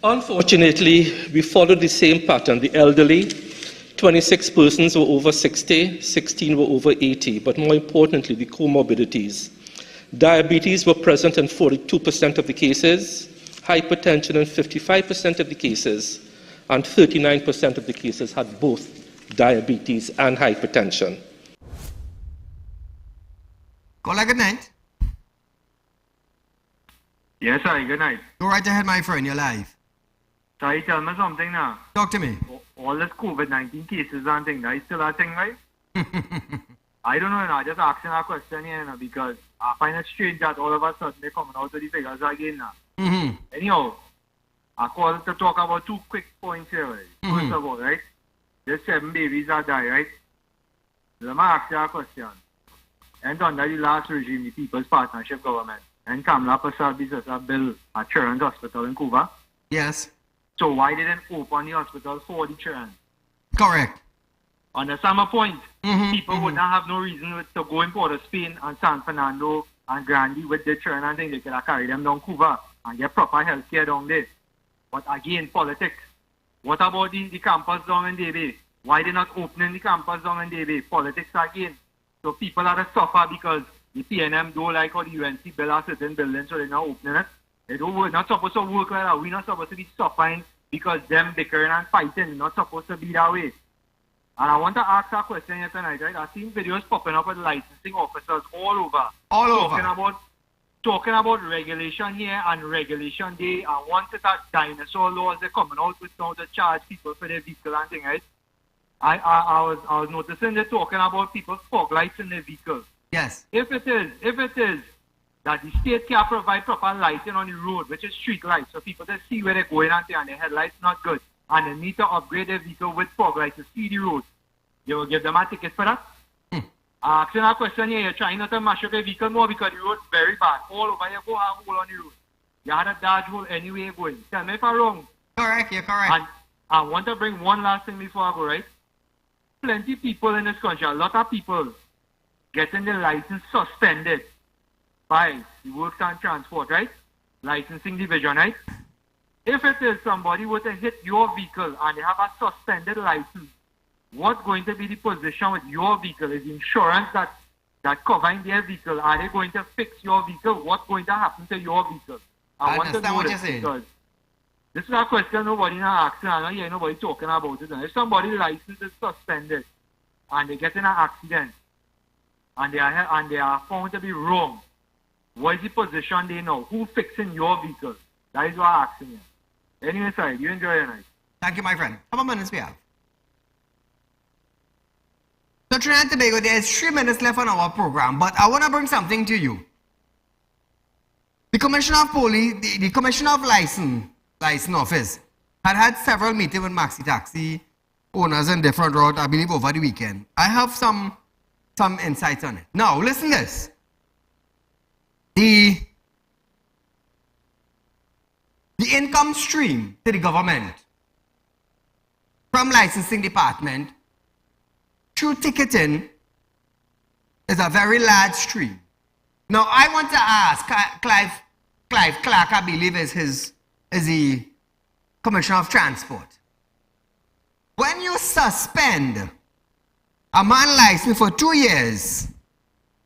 Unfortunately, we followed the same pattern. The elderly, 26 persons were over 60, 16 were over 80, but more importantly, the comorbidities. Diabetes were present in 42% of the cases, hypertension in 55% of the cases, and 39% of the cases had both diabetes and hypertension. Caller, good night. Yes, sir, good night. Go right ahead, my friend, you're live. Sorry, tell me something now. Talk to me. All this COVID-19 cases and things, that is still a thing, right? I don't know, I just asking a question here now, because I find it strange that all of a sudden they're coming out with the figures again now. Anyhow, I called to talk about 2 quick points here, right? First of all, right? There's 7 babies that die, right? Let me ask you a question. And under the last regime, the People's Partnership Government, and Kamala Prasad built a children's hospital in Cuba. Yes. So why didn't open the hospital for the children? Correct. Understand my point? People would not have no reason to go in Port of Spain and San Fernando and Grande with their children and things. They could have carried them down Cuba and get proper health care down there. But again, politics. What about the campus down in Debe? Why they not opening the campus down in Debe? Politics again. So people are to suffer because the PNM don't like how the UNC build a certain building, so they're not opening it. They don't work, not supposed to work like that. We're not supposed to be suffering because them bickering and fighting. Not supposed to be that way. And I want to ask a question here tonight, right? I've seen videos popping up with licensing officers all over. Talking about regulation here and regulation there. And once it has dinosaur laws, they're coming out with now to charge people for their vehicle and thing, right? I was noticing they're talking about people's fog lights in their vehicles. Yes. If it is that the state can provide proper lighting on the road, which is street lights, so people just see where they're going and their headlights not good, and they need to upgrade their vehicle with fog lights to see the road, they will give them a ticket for that. Asking a question here, you're trying not to mash up your vehicle more because the road's very bad. All over you go have a hole on the road. You had a dodge hole anyway you're going. Tell me if I'm wrong. Correct, you're correct. And I want to bring one last thing before I go, right? Plenty of people in this country, a lot of people getting their license suspended by the Works and Transport, right? Licensing division, right? If it is somebody were to hit your vehicle and they have a suspended license, what's going to be the position with your vehicle? Is insurance that covering their vehicle? Are they going to fix your vehicle? What's going to happen to your vehicle? I want to know this because this is a question nobody not asking. I don't hear nobody talking about it. If somebody's license is suspended and they get in an accident and they are found to be wrong, what is the position they know? Who fixing your vehicle? That is what I'm asking you. Anyway, sir, you enjoy your night. Thank you, my friend. How many minutes we have? So Trinidad and Tobago, there's 3 minutes left on our program, but I want to bring something to you. The Commissioner of Police, the Commissioner of License Office had several meetings with maxi taxi owners in different routes, I believe, over the weekend. I have some insights on it. Now, listen to this. The income stream to the government from licensing department through ticketing is a very large stream. Now, I want to ask Clive Clark, I believe is the Commissioner of Transport. When you suspend a man license for 2 years,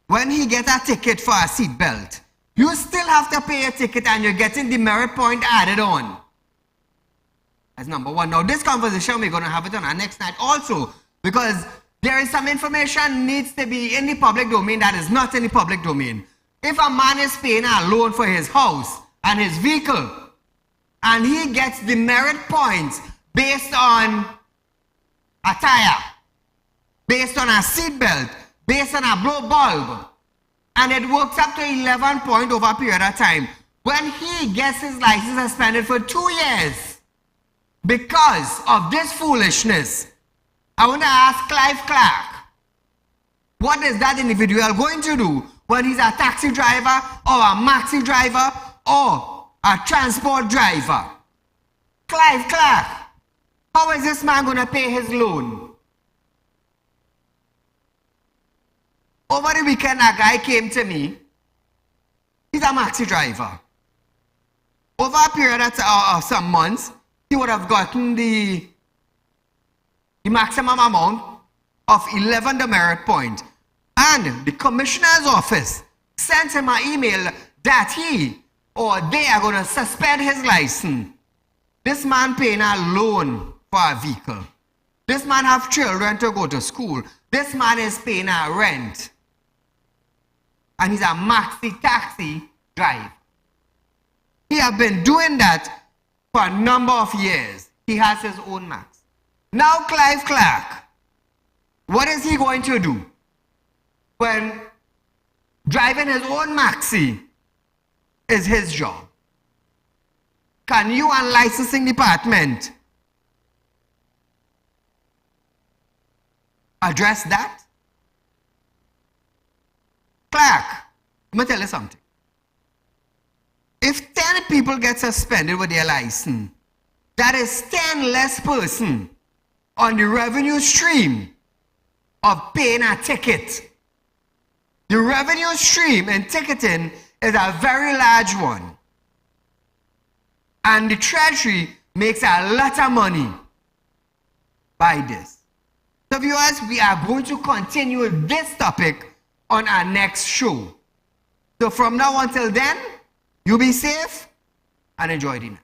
when he gets a ticket for a seatbelt, you still have to pay a ticket and you're getting the merit point added on. That's number one. Now, this conversation, we're going to have it on our next night also, because there is some information needs to be in the public domain that is not in the public domain. If a man is paying a loan for his house and his vehicle, and he gets the merit points based on a tire, based on a seatbelt, based on a blow bulb, and it works up to 11 points over a period of time. When he gets his license suspended for 2 years because of this foolishness, I want to ask Clive Clark, what is that individual going to do when he's a taxi driver or a maxi driver or a transport driver? Clive Clark, how is this man going to pay his loan? Over the weekend, a guy came to me. He's a maxi driver. Over a period of some months, he would have gotten the maximum amount of 11 demerit points. And the commissioner's office sent him an email that he or they are going to suspend his license. This man paying a loan for a vehicle. This man have children to go to school. This man is paying a rent. And he's a maxi taxi driver. He has been doing that for a number of years. He has his own max. Now Clive Clark, what is he going to do when driving his own maxi is his job? Can you and licensing department address that? Clark, let me tell you something. If 10 people get suspended with their license, that is 10 less person on the revenue stream of paying a ticket. The revenue stream in ticketing is a very large one. And the Treasury makes a lot of money by this. So viewers, we are going to continue this topic on our next show. So from now until then, you be safe and enjoy the night.